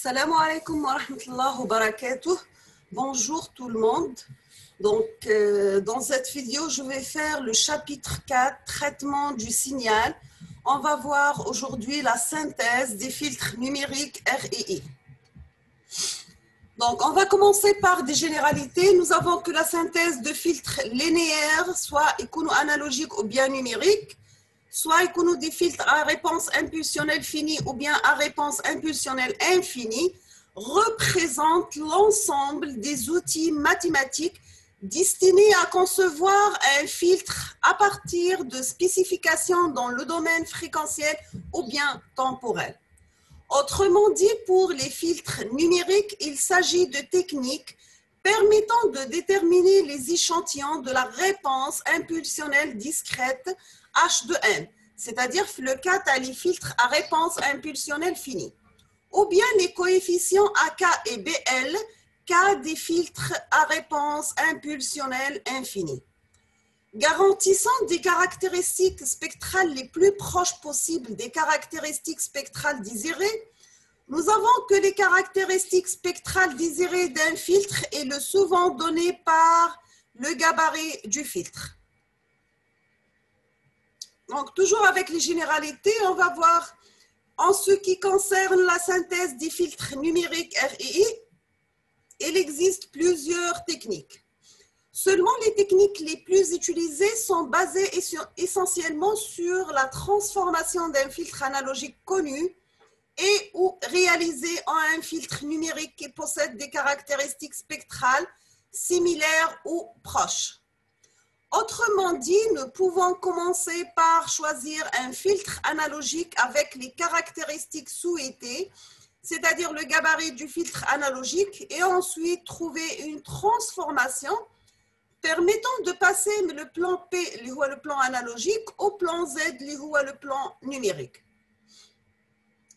Assalamu alaikum wa rahmatullahi wa barakatuh. Bonjour tout le monde. Donc, dans cette vidéo, je vais faire le chapitre 4, traitement du signal. On va voir aujourd'hui la synthèse des filtres numériques RII. Donc, on va commencer par des généralités. Nous avons que la synthèse de filtres linéaires, soit analogiques ou bien numériques, soit des filtres à réponse impulsionnelle finie ou bien à réponse impulsionnelle infinie, représentent l'ensemble des outils mathématiques destinés à concevoir un filtre à partir de spécifications dans le domaine fréquentiel ou bien temporel. Autrement dit, pour les filtres numériques, il s'agit de techniques permettant de déterminer les échantillons de la réponse impulsionnelle discrète H de n, c'est-à-dire le cas à les filtres à réponse impulsionnelle finie, ou bien les coefficients AK et BL, cas des filtres à réponse impulsionnelle infinie. Garantissant des caractéristiques spectrales les plus proches possibles des caractéristiques spectrales désirées, nous avons que les caractéristiques spectrales désirées d'un filtre est le souvent donné par le gabarit du filtre. Donc, toujours avec les généralités, on va voir en ce qui concerne la synthèse des filtres numériques RII, il existe plusieurs techniques. Seulement, les techniques les plus utilisées sont basées essentiellement sur la transformation d'un filtre analogique connu et ou réalisé en un filtre numérique qui possède des caractéristiques spectrales similaires ou proches. Autrement dit, nous pouvons commencer par choisir un filtre analogique avec les caractéristiques souhaitées, c'est-à-dire le gabarit du filtre analogique, et ensuite trouver une transformation permettant de passer le plan P, le plan analogique, au plan Z, le plan numérique.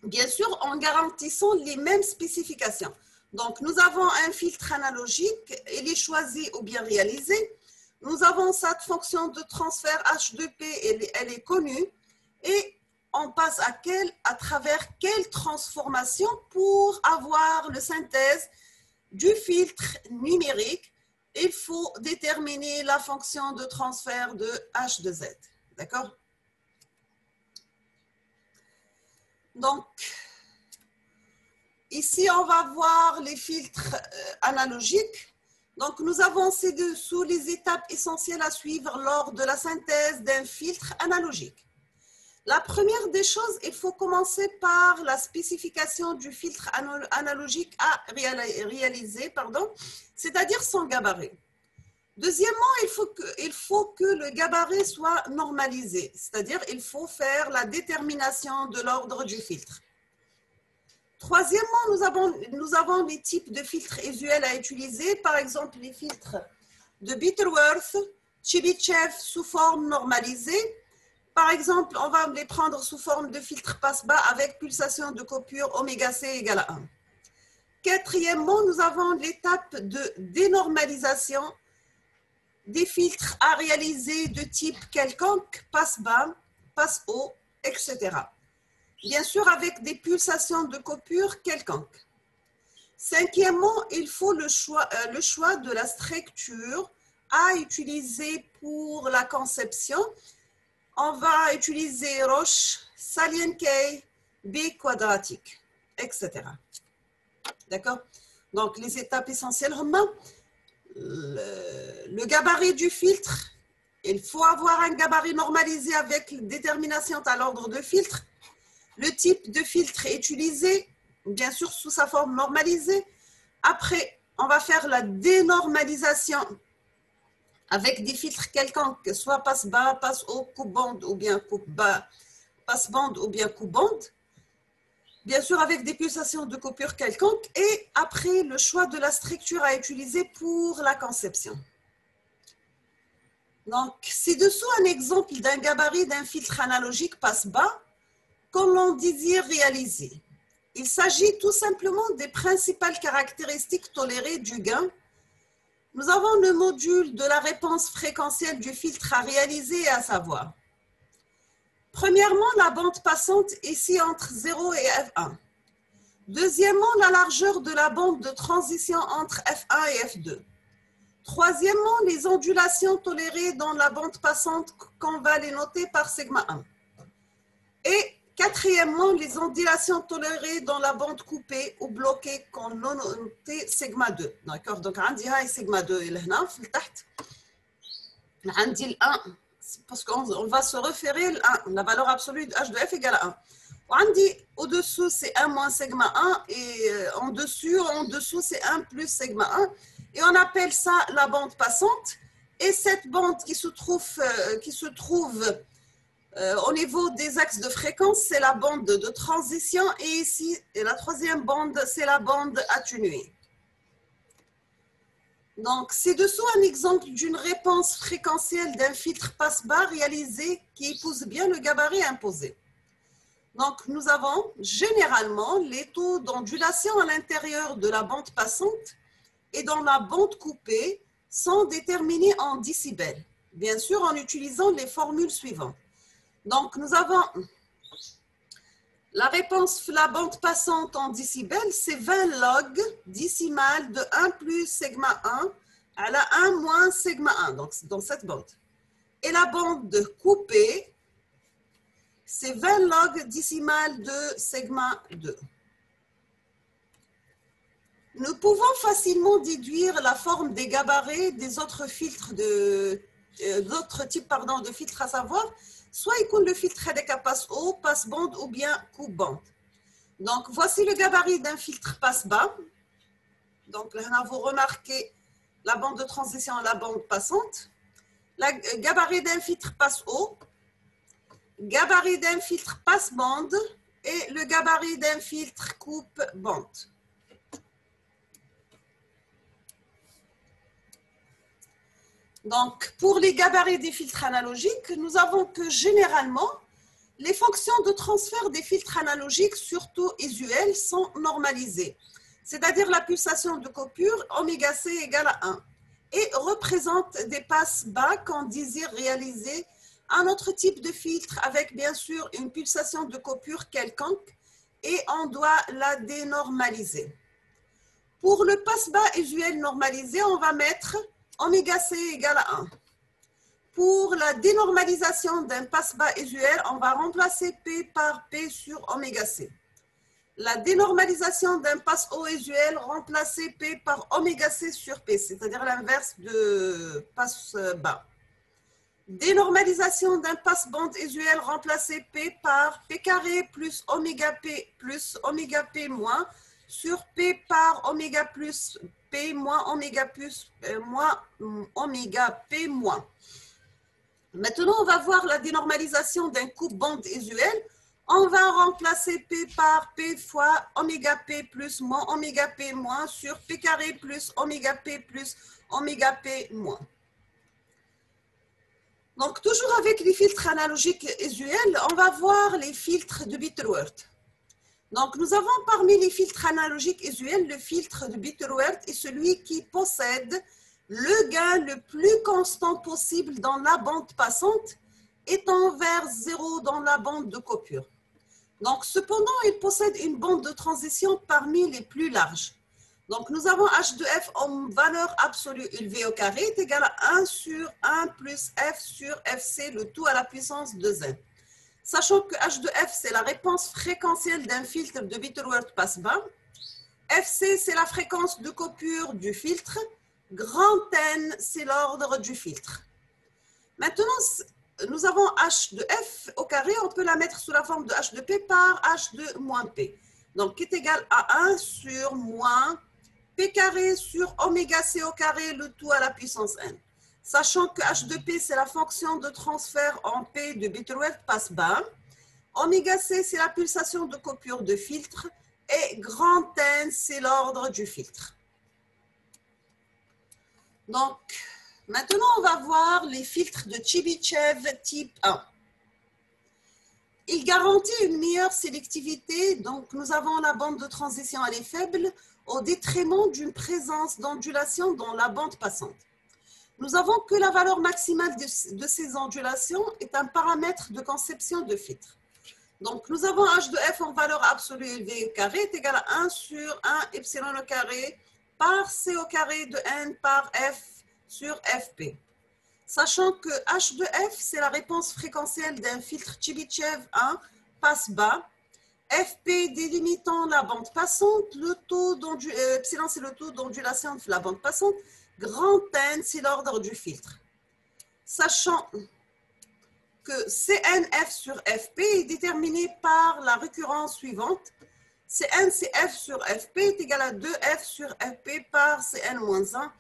Bien sûr, en garantissant les mêmes spécifications. Donc, nous avons un filtre analogique, il est choisi ou bien réalisé. Nous avons cette fonction de transfert H de P, elle est connue. Et on passe à travers quelle transformation pour avoir la synthèse du filtre numérique. Il faut déterminer la fonction de transfert de H de Z. D'accord? Donc, ici, on va voir les filtres analogiques. Donc, nous avons ci-dessous les étapes essentielles à suivre lors de la synthèse d'un filtre analogique. La première des choses, il faut commencer par la spécification du filtre analogique à réaliser, c'est-à-dire son gabarit. Deuxièmement, il faut que le gabarit soit normalisé, c'est-à-dire il faut faire la détermination de l'ordre du filtre. Troisièmement, nous avons les types de filtres usuels à utiliser, par exemple les filtres de Butterworth, Chebyshev sous forme normalisée. Par exemple, on va les prendre sous forme de filtre passe-bas avec pulsation de coupure oméga C égale à 1. Quatrièmement, nous avons l'étape de dénormalisation des filtres à réaliser de type quelconque, passe-bas, passe-haut, etc. Bien sûr, avec des pulsations de coupure quelconques. Cinquièmement, il faut le choix de la structure à utiliser pour la conception. On va utiliser Roche, Salien-Kay, B quadratique, etc. D'accord? Donc, les étapes essentielles, le gabarit du filtre. Il faut avoir un gabarit normalisé avec détermination à l'ordre de filtre. Le type de filtre utilisé, bien sûr, sous sa forme normalisée. Après, on va faire la dénormalisation avec des filtres quelconques, soit passe-bas, passe-haut, coupe-bande ou bien coupe-bas, passe-bande ou bien coupe-bande. Bien sûr, avec des pulsations de coupure quelconques. Et après, le choix de la structure à utiliser pour la conception. Donc, ci-dessous un exemple d'un gabarit d'un filtre analogique passe-bas, comme l'on désire réaliser. Il s'agit tout simplement des principales caractéristiques tolérées du gain. Nous avons le module de la réponse fréquentielle du filtre à réaliser, à savoir. Premièrement, la bande passante ici entre 0 et F1. Deuxièmement, la largeur de la bande de transition entre F1 et F2. Troisièmement, les ondulations tolérées dans la bande passante qu'on va les noter par sigma 1. Et quatrièmement, les ondulations tolérées dans la bande coupée ou bloquée qu'on a noté sigma 2. D'accord? Donc, عندي هاي sigma 2 اللي هنا في التحت. عندي ال 1 parce qu'on va se référer à 1, la valeur absolue de h de f égale à 1. وعندي au-dessous c'est 1 moins sigma 1 et en dessous c'est 1 plus sigma 1 et on appelle ça la bande passante. Et cette bande qui se trouve au niveau des axes de fréquence, c'est la bande de transition et ici, la troisième bande, c'est la bande atténuée. Donc, c'est dessous un exemple d'une réponse fréquentielle d'un filtre passe-bas réalisé qui épouse bien le gabarit imposé. Donc, nous avons généralement les taux d'ondulation à l'intérieur de la bande passante et dans la bande coupée sont déterminés en décibels, bien sûr en utilisant les formules suivantes. Donc, nous avons la réponse la bande passante en décibels, c'est 20 log décimal de 1 plus sigma 1 à la 1 moins sigma 1, donc dans cette bande. Et la bande coupée, c'est 20 log décimal de sigma 2. Nous pouvons facilement déduire la forme des gabarits des autres filtres d'autres types de filtres, à savoir soit le filtre HDK passe haut, passe bande ou bien coupe bande. Donc voici le gabarit d'un filtre passe bas. Donc là vous remarquez la bande de transition et la bande passante. Le gabarit d'un filtre passe haut, gabarit d'un filtre passe bande et le gabarit d'un filtre coupe bande. Donc, pour les gabarits des filtres analogiques, nous avons que généralement, les fonctions de transfert des filtres analogiques, surtout usuelles, sont normalisées. C'est-à-dire la pulsation de coupure oméga C égale à 1 et représentent des passes bas qu'on désire réaliser un autre type de filtre avec bien sûr une pulsation de coupure quelconque et on doit la dénormaliser. Pour le passe bas usuel normalisé, on va mettre oméga C égale à 1. Pour la dénormalisation d'un passe-bas usuel, on va remplacer P par P sur oméga C. La dénormalisation d'un passe-haut usuel, remplacer P par oméga C sur P, c'est-à-dire l'inverse de passe-bas. Dénormalisation d'un passe-bande usuel, remplacer P par P carré plus oméga P moins sur P par oméga plus P moins oméga plus moins oméga P moins. Maintenant, on va voir la dénormalisation d'un coupe-bande usuel. On va remplacer P par P fois oméga P plus moins oméga P moins sur P carré plus oméga P moins. Donc, toujours avec les filtres analogiques usuels, on va voir les filtres de Butterworth. Donc, nous avons parmi les filtres analogiques usuels, le filtre de Butterworth est celui qui possède le gain le plus constant possible dans la bande passante, étant vers 0 dans la bande de coupure. Donc, cependant, il possède une bande de transition parmi les plus larges. Donc, nous avons H de F en valeur absolue élevée au carré est égal à 1 sur 1 plus F sur FC, le tout à la puissance 2n. Sachant que H de F, c'est la réponse fréquentielle d'un filtre de Butterworth passe-bas. FC, c'est la fréquence de coupure du filtre. Grand N, c'est l'ordre du filtre. Maintenant, nous avons H de F au carré, on peut la mettre sous la forme de H de P par H de moins P. Donc, qui est égal à 1 sur moins P carré sur oméga C au carré, le tout à la puissance N. Sachant que H de P, c'est la fonction de transfert en P de Butterworth passe-bas. Oméga C, c'est la pulsation de coupure de filtre. Et grand N, c'est l'ordre du filtre. Donc, maintenant, on va voir les filtres de Chebyshev type 1. Il garantit une meilleure sélectivité, donc nous avons la bande de transition, elle est faible, au détriment d'une présence d'ondulation dans la bande passante. Nous avons que la valeur maximale de ces ondulations est un paramètre de conception de filtre. Donc, nous avons h de f en valeur absolue élevée au carré est égal à 1 sur 1 epsilon au carré par c au carré de n par f sur fp. Sachant que h de f, c'est la réponse fréquentielle d'un filtre Chebyshev 1 passe bas. Fp délimitant la bande passante, le taux epsilon c'est le taux d'ondulation de la bande passante, grand N c'est l'ordre du filtre. Sachant que CNF sur Fp est déterminé par la récurrence suivante. Cn c'est f sur Fp est égal à 2f sur Fp par Cn-1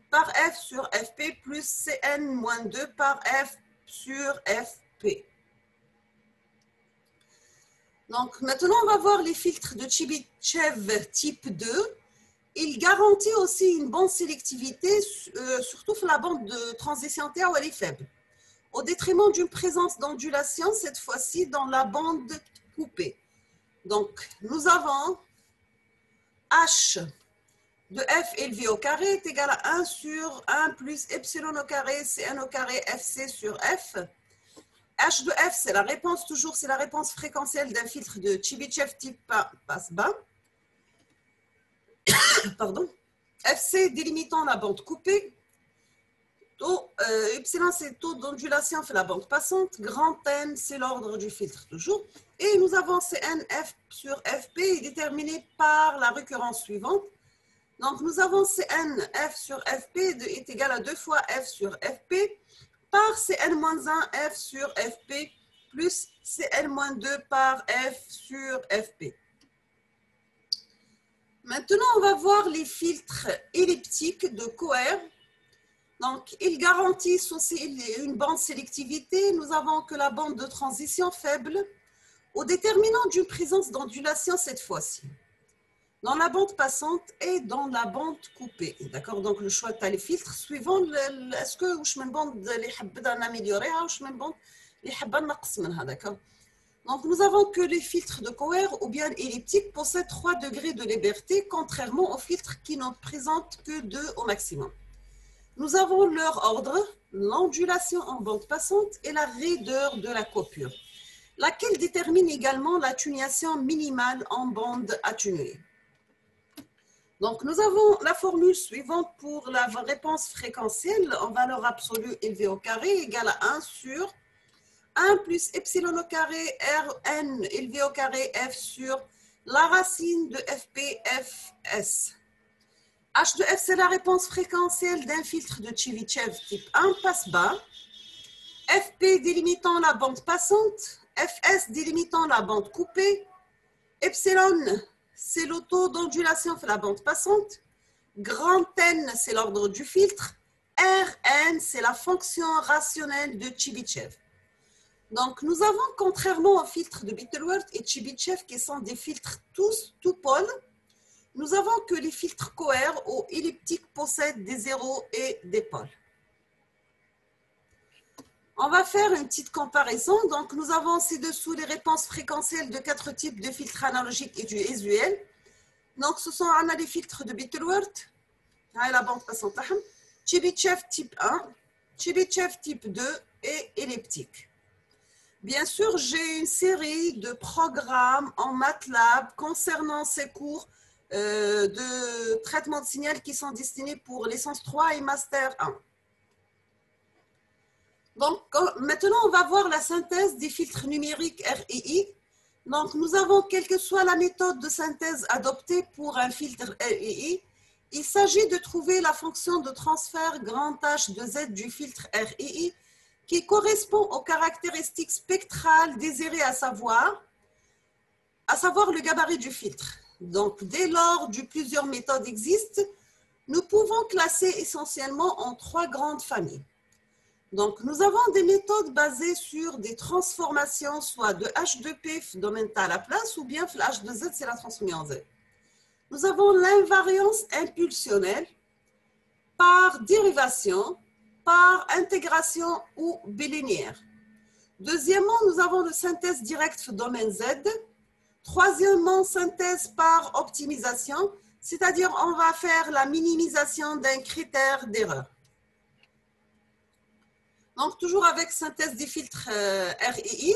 par f sur Fp plus Cn-2 par f sur Fp. Donc, maintenant, on va voir les filtres de Chebyshev type 2. Il garantit aussi une bonne sélectivité, surtout sur la bande de transition T où elle est faible, au détriment d'une présence d'ondulation, cette fois-ci dans la bande coupée. Donc, nous avons H de f élevé au carré est égal à 1 sur 1 plus epsilon au carré Cn au carré Fc sur F. H de f, c'est la réponse, toujours, c'est la réponse fréquentielle d'un filtre de Chebyshev type passe bas. Pardon. Fc délimitant la bande coupée. Epsilon, c'est le taux d'ondulation fait la bande passante. Grand N, c'est l'ordre du filtre, toujours. Et nous avons Cnf sur Fp est déterminé par la récurrence suivante. Donc, nous avons Cnf sur Fp est égal à 2 fois f sur Fp par Cn-1 f sur Fp plus Cn-2 par f sur Fp. Maintenant, on va voir les filtres elliptiques de Coer. Donc, ils garantissent aussi une bonne sélectivité. Nous avons que la bande de transition faible au déterminant d'une présence d'ondulation cette fois-ci, dans la bande passante et dans la bande coupée. D'accord? Donc, le choix de les filtres suivant est-ce que je me bande les habda améliorer ou je me bande les habda naqs منها, d'accord? Donc, nous avons que les filtres de Coer ou bien elliptiques possèdent 3 degrés de liberté, contrairement aux filtres qui n'en présentent que 2 au maximum. Nous avons leur ordre, l'ondulation en bande passante et la raideur de la coupure, laquelle détermine également l'atténuation minimale en bande atténuée. Donc, nous avons la formule suivante pour la réponse fréquentielle en valeur absolue élevée au carré égale à 1 sur 1 plus epsilon au carré Rn élevé au carré f sur la racine de Fp Fs. H de f, c'est la réponse fréquentielle d'un filtre de Chebyshev type 1 passe bas. Fp délimitant la bande passante, Fs délimitant la bande coupée, epsilon, c'est le taux d'ondulation de la bande passante, grand N, c'est l'ordre du filtre, Rn, c'est la fonction rationnelle de Chebyshev. Donc, nous avons, contrairement aux filtres de Butterworth et Chebyshev, qui sont des filtres tous tout pôles, nous avons que les filtres Coer ou elliptiques possèdent des zéros et des pôles. On va faire une petite comparaison. Donc, nous avons ci-dessous les réponses fréquentielles de 4 types de filtres analogiques et usuels. Donc, ce sont les filtres de Butterworth, la bande passante, Chebyshev type 1, Chebyshev type 2 et elliptique. Bien sûr, j'ai une série de programmes en MATLAB concernant ces cours de traitement de signal qui sont destinés pour licence 3 et master 1. Donc, maintenant, on va voir la synthèse des filtres numériques RII. Donc, nous avons, quelle que soit la méthode de synthèse adoptée pour un filtre RII, il s'agit de trouver la fonction de transfert grand H de Z du filtre RII qui correspond aux caractéristiques spectrales désirées, à savoir le gabarit du filtre. Donc, dès lors que plusieurs méthodes existent, nous pouvons classer essentiellement en 3 grandes familles. Donc, nous avons des méthodes basées sur des transformations, soit de H de P, domaine à la place, ou bien H de Z, c'est la transformée en Z. Nous avons l'invariance impulsionnelle par dérivation, par intégration ou bilinéaire. Deuxièmement, nous avons le synthèse directe domaine Z. Troisièmement, synthèse par optimisation, c'est-à-dire on va faire la minimisation d'un critère d'erreur. Donc, toujours avec synthèse des filtres RII.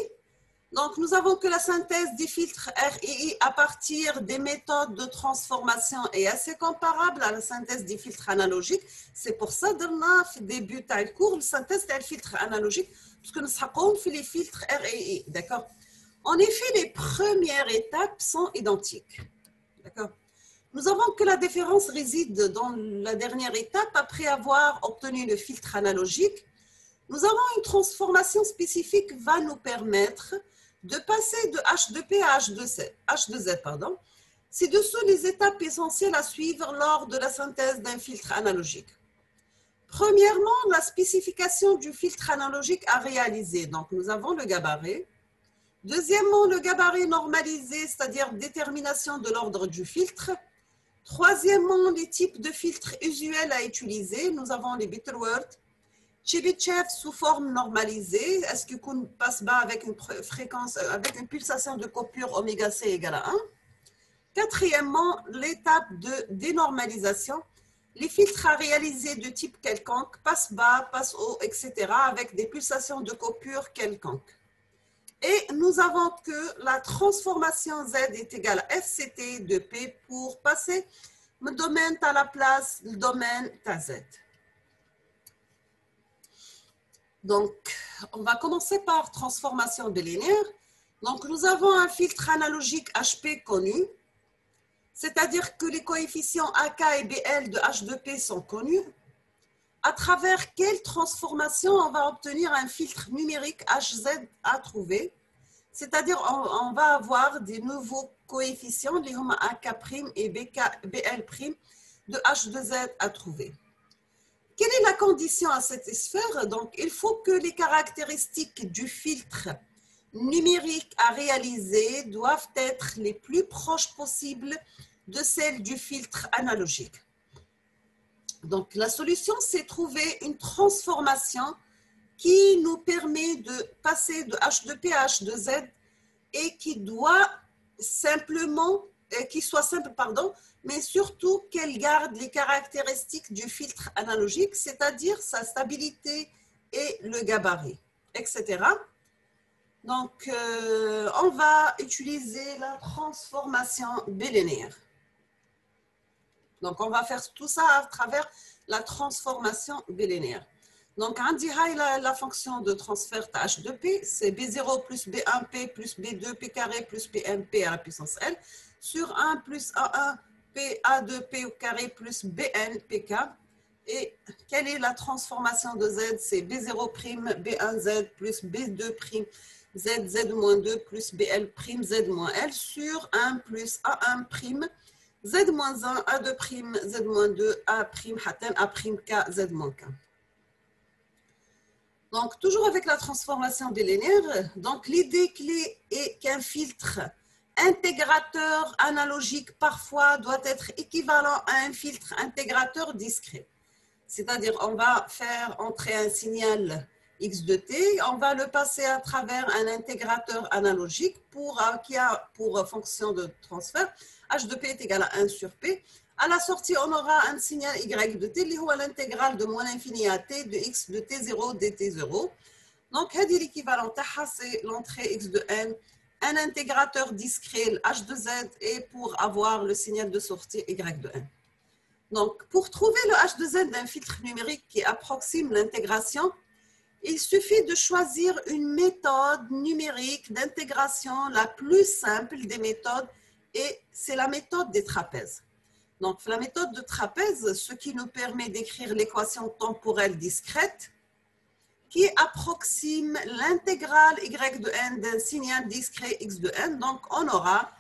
Donc, nous avons que la synthèse des filtres RII à partir des méthodes de transformation est assez comparable à la synthèse des filtres analogiques. C'est pour ça que dans le début du cours, la synthèse des filtres analogiques, parce que nous avons fait les filtres RII. D'accord? En effet, les premières étapes sont identiques. D'accord? Nous avons que la différence réside dans la dernière étape. Après avoir obtenu le filtre analogique, nous avons une transformation spécifique qui va nous permettre de passer de H2P à H2Z. Ci-dessous les étapes essentielles à suivre lors de la synthèse d'un filtre analogique. Premièrement, la spécification du filtre analogique à réaliser. Donc, nous avons le gabarit. Deuxièmement, le gabarit normalisé, c'est-à-dire détermination de l'ordre du filtre. Troisièmement, les types de filtres usuels à utiliser. Nous avons les Bitterworth, Chebyshev sous forme normalisée. Est-ce qu'on passe bas avec une fréquence, avec une pulsation de coupure oméga C égale à 1. Quatrièmement, l'étape de dénormalisation. Les filtres à réaliser de type quelconque, passe bas, passe haut, etc. avec des pulsations de coupure quelconques. Et nous avons que la transformation Z est égale à FCT de P pour passer le domaine à la place, le domaine à Z. Donc, on va commencer par transformation bilinéaire. Donc, nous avons un filtre analogique HP connu, c'est-à-dire que les coefficients AK et BL de H2P sont connus. À travers quelle transformation on va obtenir un filtre numérique HZ à trouver? C'est-à-dire on va avoir des nouveaux coefficients, les AK' et BL' de H2Z à trouver. Quelle est la condition à cette sphère? Donc, il faut que les caractéristiques du filtre numérique à réaliser doivent être les plus proches possibles de celles du filtre analogique. Donc, la solution, c'est trouver une transformation qui nous permet de passer de H2P à H2Z et qui doit simplement, qui soit simple, pardon, mais surtout qu'elle garde les caractéristiques du filtre analogique, c'est-à-dire sa stabilité et le gabarit, etc. Donc, on va utiliser la transformation bilinéaire. Donc, on va faire tout ça à travers la transformation bilinéaire. Donc, on dirait la fonction de transfert H2P, c'est B0 plus B1P plus B2P carré plus BNP à la puissance L sur 1 plus A1 PA2P au carré plus BNPK. Et quelle est la transformation de Z? C'est B0' B1Z plus B2' Z, Z-2 plus BL' Z-L sur 1 plus A1' Z-1, A2', Z-2, A', Z-K. Donc, toujours avec la transformation bilinéaire, donc l'idée clé est qu'un filtre intégrateur analogique parfois doit être équivalent à un filtre intégrateur discret. C'est-à-dire, on va faire entrer un signal X de T, on va le passer à travers un intégrateur analogique qui a pour fonction de transfert H de P est égal à 1 sur P. À la sortie, on aura un signal Y de T, qui est l'intégrale de moins l'infini à T de X de T0 dt0. Donc, l'équivalent, c'est l'entrée X de N, un intégrateur discret H de Z et pour avoir le signal de sortie Y de N. Donc, pour trouver le H de Z d'un filtre numérique qui approxime l'intégration, il suffit de choisir une méthode numérique d'intégration la plus simple des méthodes et c'est la méthode des trapèzes. Donc, la méthode de trapèze, ce qui nous permet d'écrire l'équation temporelle discrète qui approxime l'intégrale Y de N d'un signal discret X de N. Donc, on aura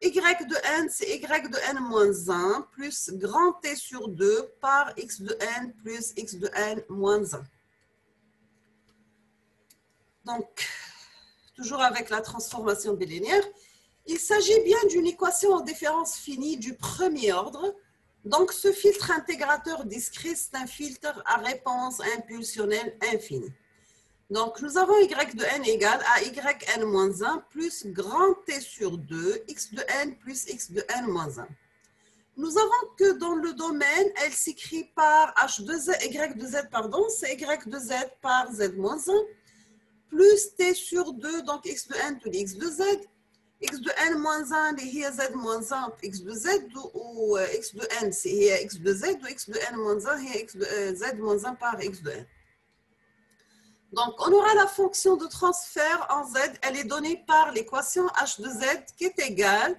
Y de N, c'est Y de N moins 1 plus grand T sur 2 par X de N plus X de N moins 1. Donc, toujours avec la transformation bilinéaire, il s'agit bien d'une équation en différence finie du premier ordre. Donc, ce filtre intégrateur discret, c'est un filtre à réponse impulsionnelle infinie. Donc, nous avons Y de N égale à YN moins 1 plus grand T sur 2, X de N plus X de N moins 1. Nous avons que dans le domaine, elle s'écrit par H de Z, Y de Z, pardon, c'est Y de Z par Z moins 1. plus t sur 2, donc x de n to x de z, x de n moins 1 اللي هي z moins 1 x de z, ou x de n c'est x de z, ou x de n moins 1 هي x de z moins 1 par x de n. Donc, on aura la fonction de transfert en z, elle est donnée par l'équation h de z qui est égale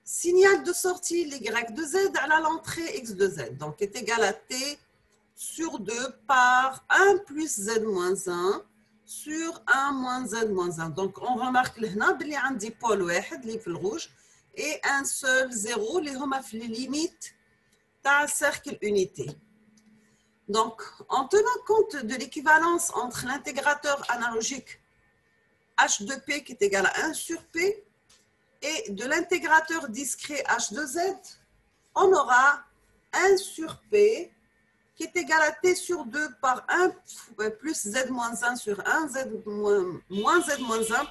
signal de sortie y de z à l'entrée x de z, donc est égal à t sur 2 par 1 plus z moins 1 sur 1 moins z moins 1. Donc, on remarque là, qu'il y a un pôle rouge et un seul zéro, les limites d'un cercle unité. Donc, en tenant compte de l'équivalence entre l'intégrateur analogique h de p qui est égal à 1 sur p et de l'intégrateur discret h de z, on aura 1 sur p qui est égal à t sur 2 par 1 plus z moins 1 sur 1, z moins z moins 1.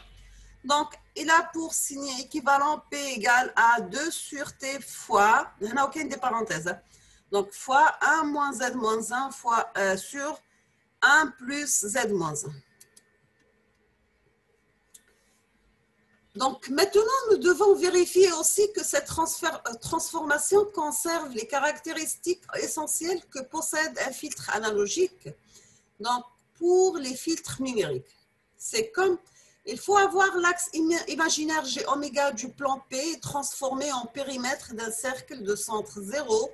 Donc, il a pour signer équivalent p égale à 2 sur t fois, il n'y en a aucune des parenthèses, donc fois 1 moins z moins 1 fois sur 1 plus z moins 1. Donc, maintenant, nous devons vérifier aussi que cette transformation conserve les caractéristiques essentielles que possède un filtre analogique. Donc, pour les filtres numériques, c'est comme, il faut avoir l'axe imaginaire G oméga du plan P transformé en périmètre d'un cercle de centre 0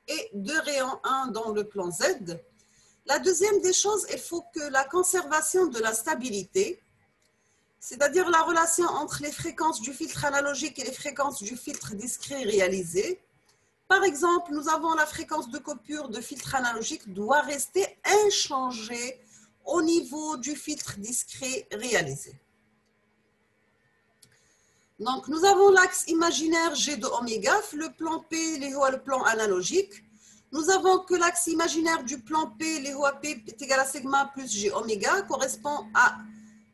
et de rayon 1 dans le plan Z. La deuxième des choses, il faut que la conservation de la stabilité, c'est-à-dire la relation entre les fréquences du filtre analogique et les fréquences du filtre discret réalisé. Par exemple, nous avons la fréquence de coupure de filtre analogique doit rester inchangée au niveau du filtre discret réalisé. Donc, nous avons l'axe imaginaire G de oméga, le plan P, le plan analogique. Nous avons que l'axe imaginaire du plan P, P est égal à sigma plus G oméga, correspond à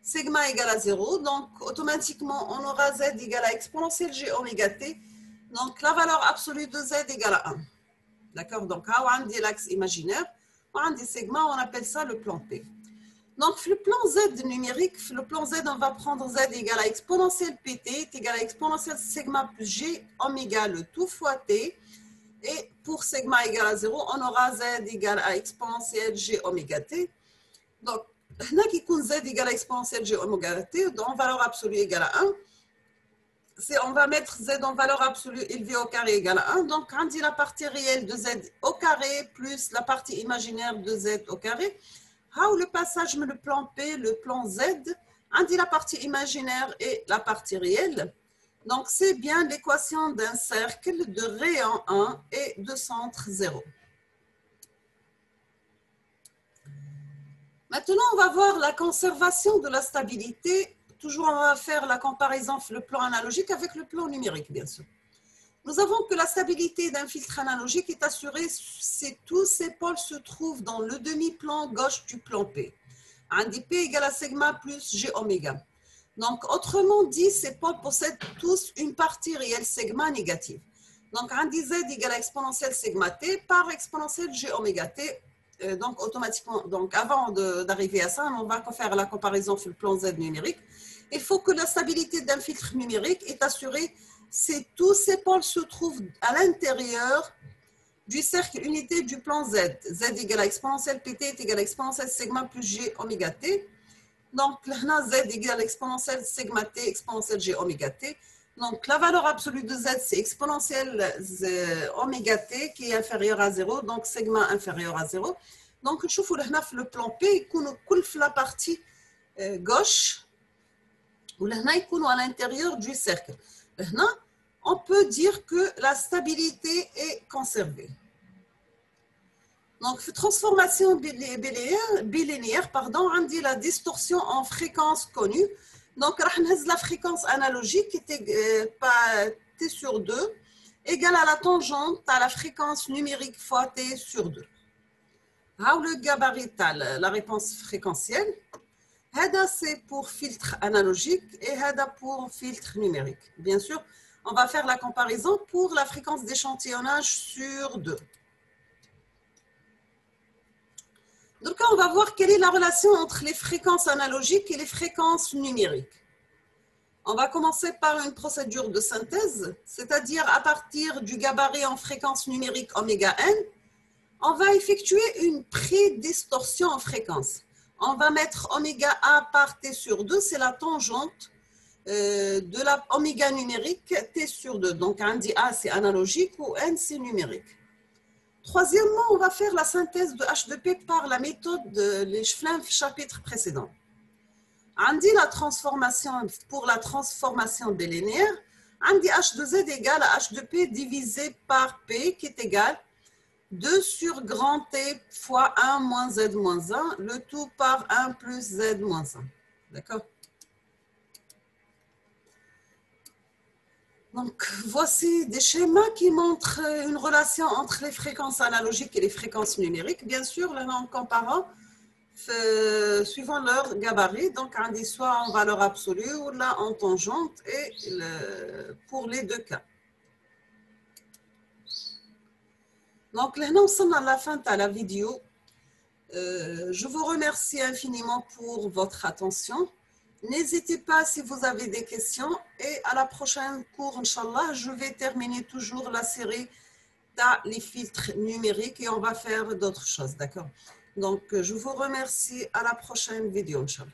sigma égale à 0, donc automatiquement on aura z égale à exponentielle g oméga t, donc la valeur absolue de z égale à 1. D'accord, donc on a l'axe imaginaire, on a des sigma, on appelle ça le plan P. Donc le plan z numérique, le plan z, on va prendre z égale à exponentielle pt, est égal à exponentielle sigma plus g oméga le tout fois t, et pour sigma égale à 0, on aura z égale à exponentielle g oméga t. Donc, là qui compte z égale à exponentielle g oméga t, en valeur absolue égale à 1, on va mettre z en valeur absolue élevée au carré égale à 1. Donc, on dit la partie réelle de z au carré plus la partie imaginaire de z au carré. Le passage le plan P, le plan Z, on dit la partie imaginaire et la partie réelle. Donc, c'est bien l'équation d'un cercle de rayon 1 et de centre 0. Maintenant, on va voir la conservation de la stabilité. Toujours, on va faire la comparaison le plan analogique avec le plan numérique, bien sûr. Nous avons que la stabilité d'un filtre analogique est assurée si tous ces pôles se trouvent dans le demi-plan gauche du plan P. Un P égale à sigma plus G oméga. Donc, autrement dit, ces pôles possèdent tous une partie réelle sigma négative. Donc, un Z égale à exponentielle sigma t par exponentielle G oméga t. Donc, automatiquement, donc avant d'arriver à ça, on va faire la comparaison sur le plan Z numérique. Il faut que la stabilité d'un filtre numérique est assurée si tous ces pôles se trouvent à l'intérieur du cercle unité du plan Z. Z égale à exponentielle pt est égal à exponentielle sigma plus G oméga t. Donc, là, Z égale à exponentielle sigma t exponentielle G oméga t. Donc, la valeur absolue de Z, c'est exponentielle oméga t qui est inférieure à 0, donc sigma inférieur à 0. Donc, je vous le plan P, la partie gauche, ou là, à l'intérieur du cercle. Là, on peut dire que la stabilité est conservée. Donc, transformation bilinéaire, on dit la distorsion en fréquence connue. Donc, la fréquence analogique qui était t sur 2 égale à la tangente à la fréquence numérique fois t sur 2. Le gabarit, la réponse fréquentielle. Hada, c'est pour filtre analogique et Hada pour filtre numérique. Bien sûr, on va faire la comparaison pour la fréquence d'échantillonnage sur 2. Donc, on va voir quelle est la relation entre les fréquences analogiques et les fréquences numériques. On va commencer par une procédure de synthèse, c'est-à-dire à partir du gabarit en fréquence numérique oméga n, on va effectuer une prédistorsion en fréquence. On va mettre oméga A par T sur 2, c'est la tangente de la oméga numérique T sur 2. Donc, on dit A, c'est analogique ou N, c'est numérique. Troisièmement, on va faire la synthèse de H2P par la méthode de Schlemm chapitre précédent. On dit la transformation, pour la transformation bilinéaire, on dit H2Z égale à H2P divisé par P qui est égal 2 sur grand T fois 1 moins Z moins 1, le tout par 1 plus Z moins 1. D'accord? Donc, voici des schémas qui montrent une relation entre les fréquences analogiques et les fréquences numériques. Bien sûr, là, en comparant, suivant leur gabarit. Donc, on dit soit en valeur absolue ou là en tangente et pour les deux cas. Donc, là, nous sommes à la fin de la vidéo. Je vous remercie infiniment pour votre attention. N'hésitez pas si vous avez des questions et à la prochaine cours, Inch'Allah, je vais terminer toujours la série les filtres numériques et on va faire d'autres choses, d'accord? Donc, je vous remercie. À la prochaine vidéo, Inch'Allah.